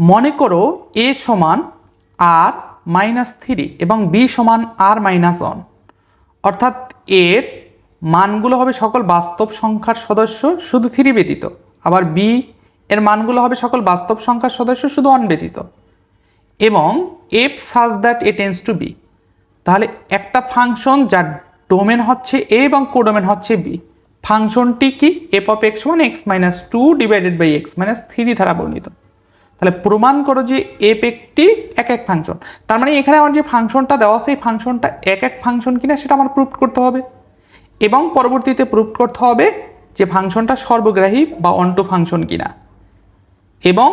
মনে করো a সমান r মাইনাস 3 এবং b সমান r মাইনাস 1, অর্থাৎ এর মানগুলো হবে সকল বাস্তব সংখ্যার সদস্য শুধু 3 ব্যতীত, আবার b এর মানগুলো হবে সকল বাস্তব সংখ্যার সদস্য শুধু 1 ব্যতীত, এবং f such that a tends to b। তাহলে একটা ফাংশন যার ডোমেন হচ্ছে a এবং কোডোমেন হচ্ছে b, ফাংশনটি কি f অফ x সমান x minus 2 divided by x minus 3 দ্বারা বর্ণিত। তাহলে প্রমাণ করো যে f একটি এক এক ফাংশন। তার মানে এখানে আমার যে ফাংশনটা দেওয়া আছে এই ফাংশনটা এক এক ফাংশন কিনা সেটা আমার প্রুভ করতে হবে, এবং পরবর্তীতে প্রুভ করতে হবে যে ফাংশনটা সর্বগ্রাহী বা অন্টু ফাংশন কিনা। এবং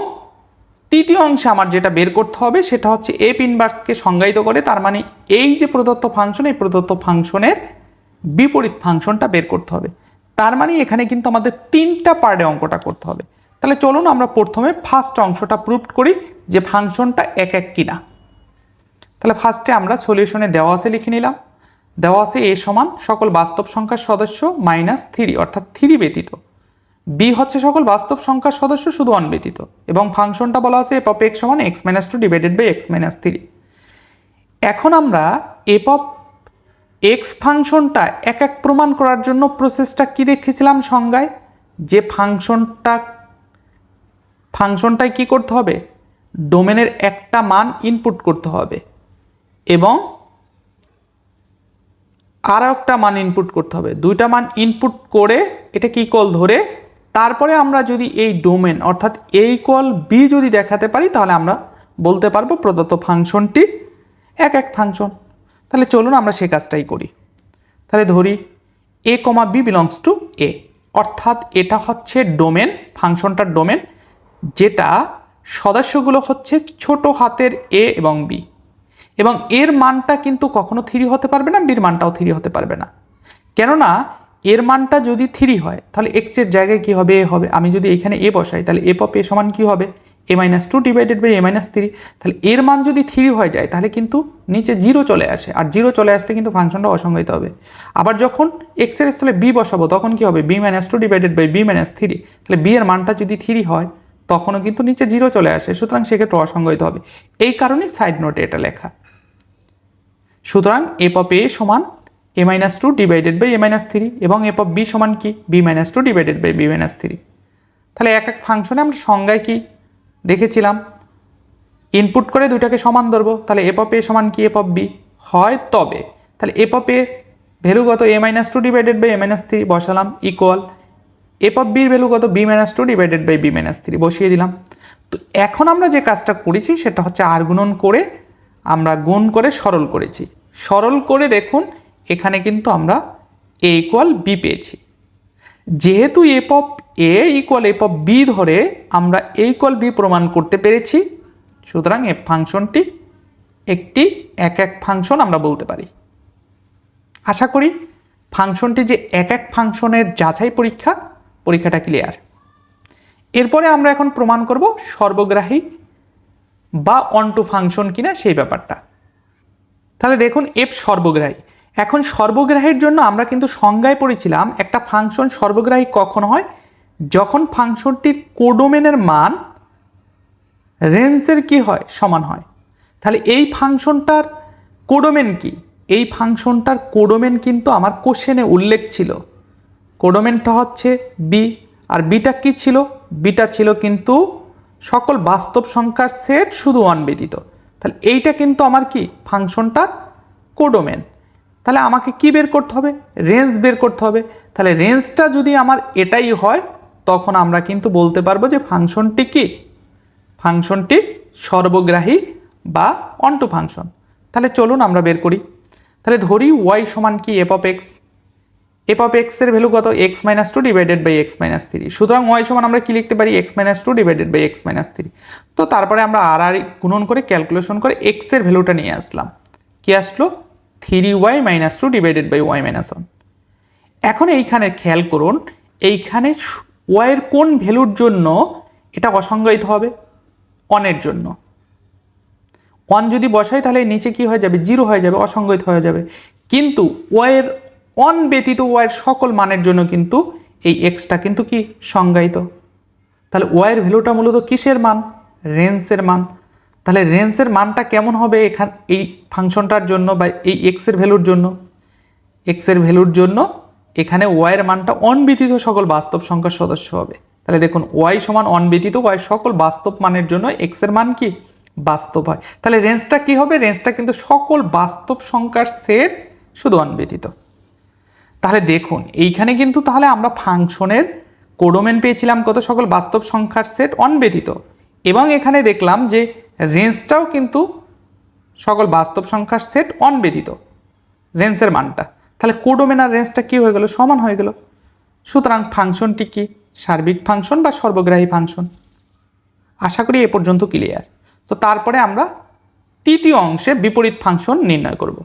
তৃতীয় অংশে আমার যেটা বের করতে হবে সেটা হচ্ছে এফ ইনভার্সকে সংজ্ঞায়িত করে, তার মানে এই যে প্রদত্ত ফাংশন এই প্রদত্ত ফাংশনের বিপরীত ফাংশনটা বের করতে হবে। তার মানে এখানে কিন্তু আমাদের 3টা পার্টে অঙ্কটা করতে হবে। তাহলে চলুন আমরা প্রথমে ফার্স্ট অংশটা প্রুভ করি যে ফাংশনটা এক এক কিনা। তাহলে ফার্স্টে আমরা সলিউশনে দেওয়া আছে লিখে নিলাম। দেওয়া আছে a সমান সকল বাস্তব সংখ্যার সদস্য মাইনাস 3 অর্থাৎ 3 ব্যতীত, b হচ্ছে সকল বাস্তব সংখ্যার সদস্য শুধু 1 ব্যতীত, এবং ফাংশনটা বলা আছে f অফ x সমান x minus 2 divided by x minus 3। এখন আমরা f অফ x ফাংশনটা এক এক প্রমাণ করার জন্য প্রসেসটা কি দেখেছিলাম সংজ্ঞায়, যে ফাংশনটায় কি করতে হবে, ডোমেনের একটা মান ইনপুট করতে হবে এবং আর একটা মান ইনপুট করতে হবে, দুইটা মান ইনপুট করে এটা কি ইকুয়াল ধরে তারপরে আমরা যদি এই ডোমেন অর্থাৎ a ইকুয়াল b যদি দেখাতে পারি তাহলে আমরা বলতে পারবো প্রদত্ত ফাংশনটি এক এক ফাংশন। তাহলে চলুন আমরা সে কাজটাই করি। তাহলে ধরি a, b belongs to a, অর্থাৎ এটা হচ্ছে ডোমেন, ফাংশনটার ডোমেন, যেটা সদস্যগুলো হচ্ছে ছোট হাতের a এবং b, এবং এর মানটা কিন্তু কখনো 3 হতে পারবে না, বির মানটাও 3 হতে পারবে না। কেননা এর মানটা যদি 3 হয় তাহলে x এর জায়গায় কি হবে, a হবে। আমি যদি এখানে a বসাই তাহলে f অফ a সমান কি হবে, a minus 2 divided by a minus 3। তাহলে এর মান যদি 3 হয়ে যায় তাহলে কিন্তু নিচে 0 চলে আসে, আর 0 চলে আসলে কিন্তু ফাংশনটা অসংজ্ঞায়িত হবে। আবার যখন x এর স্থলে b বসাবো তখন কি হবে, b minus 2 divided by b minus 3। তাহলে b এর মানটা যদি 3 হয় তখনও কিন্তু নিচে 0 চলে আসে, সুতরাং সেক্ষেত্রে অসংজ্ঞায়িত হবে। এই কারণে সাইড নোটে এটা লেখা। সুতরাং f অফ a সমান a minus 2 divided by a minus 3, এবং f অফ b সমান কি b minus 2 divided by b minus 3। তাহলে এক এক ফাংশনে আমরা সংজ্ঞায় কি দেখেছিলাম, ইনপুট করে দুইটাকে সমান ধরবো। তাহলে f অফ a সমান কি f অফ b হয় তবে, তাহলে f অফ a ভ্যালু কত, a minus 2 divided by a minus 3 বসালাম, ইকুয়াল f অফ b এর ভ্যালু কত, b minus 2 divided by b minus 3 বসিয়ে দিলাম। তো এখন আমরা যে কাজটা করেছি সেটা হচ্ছে আর গুণন করে আমরা গুণ করে সরল করেছি। সরল করে দেখুন এখানে কিন্তু আমরা a ইকুয়াল b পেয়েছি। যেহেতু f of a equal f of b ধরে আমরা a ইকুয়াল b প্রমাণ করতে পেরেছি, সুতরাং এই ফাংশনটি একটি এক এক ফাংশন আমরা বলতে পারি। আশা করি ফাংশনটি যে এক এক ফাংশনের যাচাই পরীক্ষাটা ক্লিয়ার। এরপরে আমরা এখন প্রমাণ করব সর্বগ্রাহী বা অন্টু ফাংশন কিনা সেই ব্যাপারটা। তাহলে দেখুন f সর্বগ্রাহী। এখন সর্বগ্রাহীর জন্য আমরা কিন্তু সংজ্ঞায় পড়েছিলাম একটা ফাংশন সর্বগ্রাহী কখন হয়, যখন ফাংশনটির কোডোমেনের মান রেঞ্জের কি হয়, সমান হয়। তাহলে এই ফাংশনটার কোডোমেন কি, এই ফাংশনটার কোডোমেন কিন্তু আমার কোশ্চেনে উল্লেখ ছিল, কোডোমেনটা হচ্ছে b, আর বিটা কি ছিল, বিটা ছিল কিন্তু সকল বাস্তব সংখ্যার সেট শুধু 1 ব্যতীত। তাহলে এইটা কিন্তু আমার কি ফাংশনটার কোডোমেন। তাহলে আমাকে কি বের করতে হবে, রেঞ্জ বের করতে হবে। তাহলে রেঞ্জটা যদি আমার এটাই হয় তখন আমরা কিন্তু বলতে পারবো যে ফাংশনটি কি, ফাংশনটি সর্বগ্রাহী বা অন্টু ফাংশন। তাহলে চলুন আমরা বের করি। তাহলে ধরি y সমান কি f of x, f of x এর ভ্যালু কত, x minus 2 divided by x minus 3। সুতরাং y সমান আমরা কি লিখতে পারি, x minus 2 divided by x minus 3। তো তারপরে আমরা আর গুণন করে ক্যালকুলেশন করে x এর ভ্যালুটা নিয়ে আসলাম, কি আসলো 3y minus 2 divided by y minus 1। এখন এইখানে খেয়াল করুন, এইখানে y এর কোন ভ্যালুর জন্য এটা অসংজ্ঞায়িত হবে, 1 এর জন্য। 1 যদি বসাই তাহলে নিচে কি হয়ে যাবে, 0 হয়ে যাবে, অসংজ্ঞায়িত হয়ে যাবে। কিন্তু y এর 1 ব্যতীত y এর সকল মানের জন্য কিন্তু এই xটা কিন্তু কি সংজ্ঞায়িত। তাহলে y এর ভ্যালুটা মূলত কিসের মান, রেঞ্জের মান। তাহলে রেঞ্জের মানটা কেমন হবে এখান এই ফাংশনটার জন্য বা এই এক্সের ভ্যালুর জন্য? এক্সের ভ্যালুর জন্য এখানে ওয়াইয়ের মানটা অনব্যতীত সকল বাস্তব সংখ্যার সদস্য হবে। তাহলে দেখুন ওয়াই সমান অনব্যতীত ওয়াই সকল বাস্তব মানের জন্য এক্সের মান কি বাস্তব হয়। তাহলে রেঞ্জটা কি হবে? রেঞ্জটা কিন্তু সকল বাস্তব সংখ্যার সেট শুধু অনব্যতীত। তাহলে দেখুন এইখানে কিন্তু তাহলে আমরা ফাংশনের কোডোমেন পেয়েছিলাম কত? সকল বাস্তব সংখ্যার সেট অনব্যতীত, এবং এখানে দেখলাম যে রেঞ্জটাও কিন্তু সকল বাস্তব সংখ্যার সেট অনব্যতীত রেঞ্জের মানটা। তাহলে কোডোমেন আর রেঞ্জটা কি হয়ে গেল? সমান হয়ে গেল। সুতরাং ফাংশনটি কি সার্বিক ফাংশন বা সর্বগ্রাহী ফাংশন। আশা করি এ পর্যন্ত ক্লিয়ার। তো তারপরে আমরা তৃতীয় অংশে বিপরীত ফাংশন নির্ণয় করব।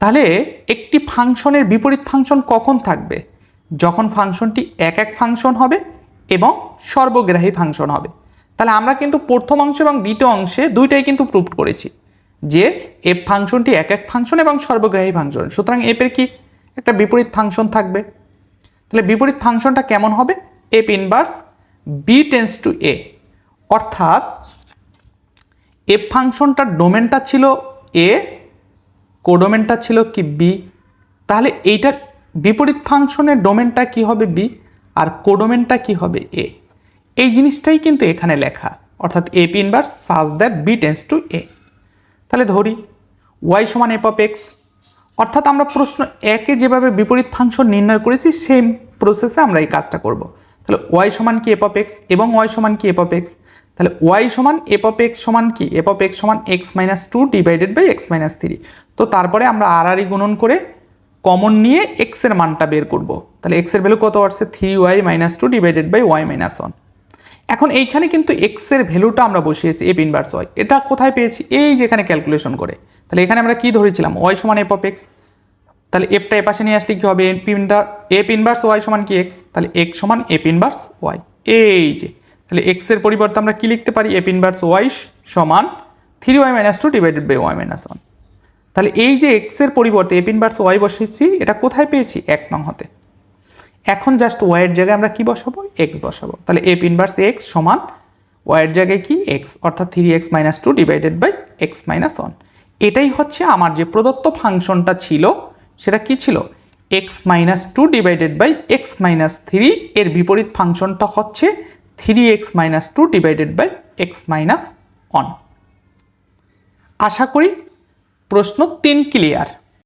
তাহলে একটি ফাংশনের বিপরীত ফাংশন কখন থাকবে? যখন ফাংশনটি এক এক ফাংশন হবে এবং সর্বগ্রাহী ফাংশন হবে। তাহলে আমরা কিন্তু প্রথম অংশ এবং দ্বিতীয় অংশে দুইটাই কিন্তু প্রুভ করেছি যে এফ ফাংশনটি এক এক ফাংশন এবং সর্বগ্রাহী ফাংশন। সুতরাং এফের কি একটা বিপরীত ফাংশন থাকবে। তাহলে বিপরীত ফাংশনটা কেমন হবে? F inverse b tends to a, অর্থাৎ এফ ফাংশনটার ডোমেনটা ছিল এ, কোডোমেনটা ছিল কি বি। তাহলে এইটার বিপরীত ফাংশনের ডোমেনটা কি হবে? বি, আর কোডোমেনটা কি হবে? এ। এই জিনিসটাই কিন্তু এখানে লেখা, অর্থাৎ f inverse such that b tends to a. তাহলে ধরি ওয়াই সমান এফ অফ এক্স, অর্থাৎ আমরা প্রশ্ন একে যেভাবে বিপরীত ফাংশন নির্ণয় করেছি সেম প্রসেসে আমরা এই কাজটা করব। তাহলে ওয়াই সমান কি এফ অফ এক্স এবং ওয়াই সমান কি এফ অফ এক্স। তাহলে ওয়াই সমান এফ অফ এক্স সমান কি? এফ অফ এক্স সমান x minus two divided by x minus three. তো তারপরে আমরা আর গুণন করে কমন নিয়ে এক্সের মানটা বের করব। তাহলে এক্সের ভ্যালু কত আসছে? Three y minus two divided by y minus one. এখন এইখানে কিন্তু এক্সের ভ্যালুটা আমরা বসিয়েছি এফ ইনভার্স ওয়াই। এটা কোথায় পেয়েছি? এই যে এখানে ক্যালকুলেশন করে। তাহলে এখানে আমরা কি ধরেছিলাম? ওয়াই সমান এফ অফ এক্স। তাহলে এফটা এ পাশে নিয়ে আসলে কি হবে? এফ ইনভার্স ওয়াই সমান কি এক্স। তাহলে এক্স সমান এফ ইনভার্স ওয়াই। এই যে তাহলে এক্সের পরিবর্তে আমরা কি লিখতে পারি? এফ ইনভার্স ওয়াই সমান three y minus two divided by y minus one. তাহলে এই যে এক্সের পরিবর্তে এফ ইনভার্স ওয়াই বসেছি, এটা কোথায় পেয়েছি? 1 নং হতে। এখন জাস্ট ওয়াইয়ের জায়গায় আমরা কি বসাবো? এক্স বসাবো। তাহলে এফ ইনভার্স এক্স সমান ওয়াইয়ের জায়গায় কি? এক্স, অর্থাৎ three x minus two divided by x minus one. এটাই হচ্ছে আমার যে প্রদত্ত ফাংশনটা ছিল সেটা কি ছিল? X minus two divided by x minus three. এর বিপরীত ফাংশনটা হচ্ছে three x minus two divided by x minus one. আশা করি প্রশ্ন 3 ক্লিয়ার।